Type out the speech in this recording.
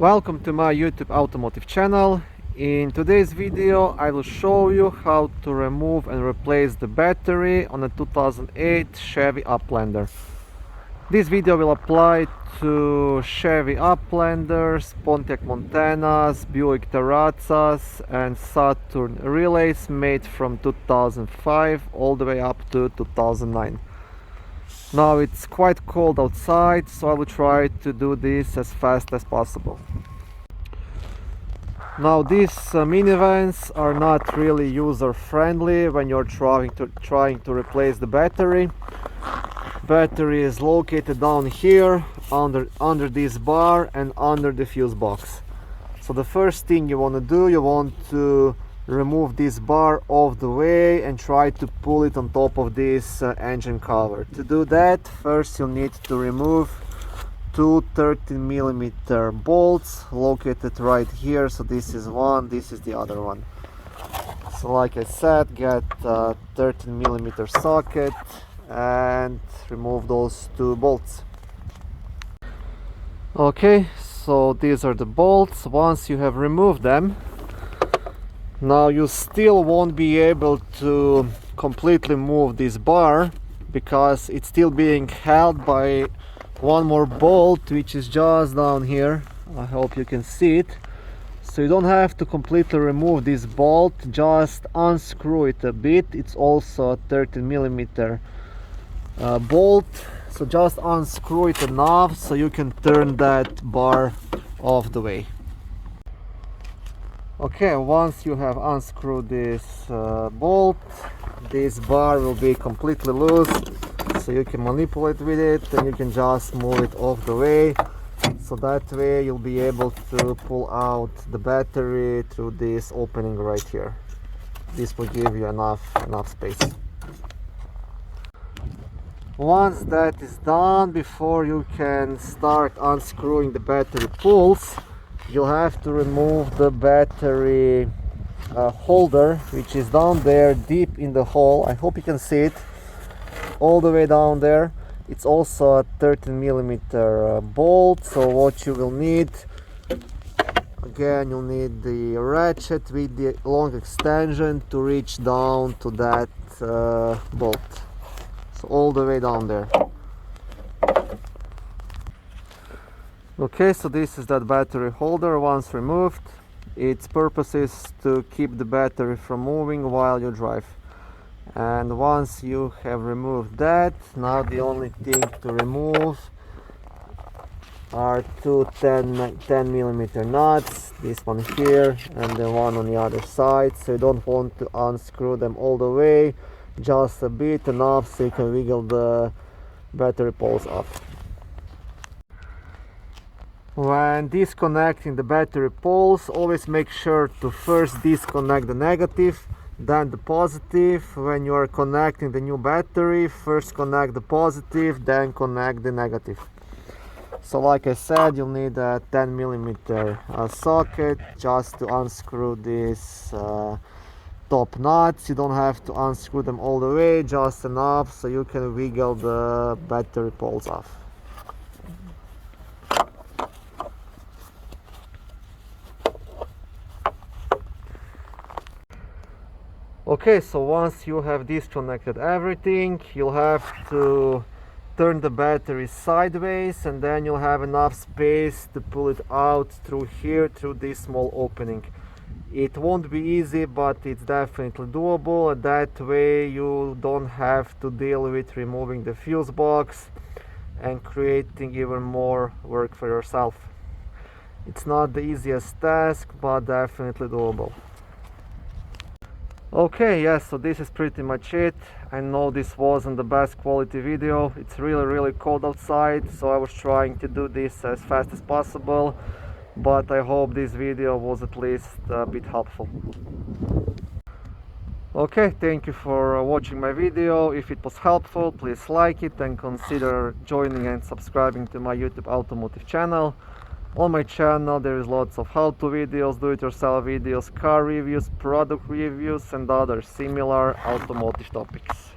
Welcome to my YouTube automotive channel. In today's video I will show you how to remove and replace the battery on a 2008 Chevy Uplander. This video will apply to Chevy Uplanders, Pontiac Montanas, Buick Terazzas and Saturn relays made from 2005 all the way up to 2009. Now it's quite cold outside, so I will try to do this as fast as possible. Now these minivans are not really user friendly when you're trying to replace the battery. Battery is located down here under this bar and under the fuse box. So the first thing you want to do, you want to remove this bar off the way and try to pull it on top of this engine cover. To do that, first you'll need to remove two 13mm bolts located right here. So this is one, this is the other one. So like I said, get a 13mm socket and remove those two bolts. Okay, so these are the bolts. Once you have removed them, now you still won't be able to completely move this bar because it's still being held by one more bolt, which is just down here. I hope you can see it. So you don't have to completely remove this bolt, just unscrew it a bit. It's also a 13mm bolt, so just unscrew it enough so you can turn that bar off the way. Okay, once you have unscrewed this bolt, this bar will be completely loose, so you can manipulate with it and you can just move it off the way. So that way you'll be able to pull out the battery through this opening right here. This will give you enough space. Once that is done, before you can start unscrewing the battery pulls, you'll have to remove the battery holder, which is down there deep in the hole. I hope you can see it all the way down there. It's also a 13mm bolt. So what you will need, again, you'll need the ratchet with the long extension to reach down to that bolt. So all the way down there. Okay, so this is that battery holder. Once removed, its purpose is to keep the battery from moving while you drive. And once you have removed that, now the only thing to remove are two 10mm nuts, this one here and the one on the other side. So you don't want to unscrew them all the way, just a bit, enough so you can wiggle the battery poles off. When disconnecting the battery poles, always make sure to first disconnect the negative, then the positive. When you are connecting the new battery, first connect the positive, then connect the negative. So like I said, you'll need a 10mm socket just to unscrew these top nuts. You don't have to unscrew them all the way, just enough so you can wiggle the battery poles off. Okay, so once you have disconnected everything, you'll have to turn the battery sideways and then you'll have enough space to pull it out through here, through this small opening. It won't be easy, but it's definitely doable. That way you don't have to deal with removing the fuse box and creating even more work for yourself. It's not the easiest task, but definitely doable. Okay, yes, so this is pretty much it. I know this wasn't the best quality video. It's really cold outside, so I was trying to do this as fast as possible, but I hope this video was at least a bit helpful. Okay, thank you for watching my video. If it was helpful, please like it and consider joining and subscribing to my YouTube automotive channel. On my channel there is lots of how-to videos, do-it-yourself videos, car reviews, product reviews and other similar automotive topics.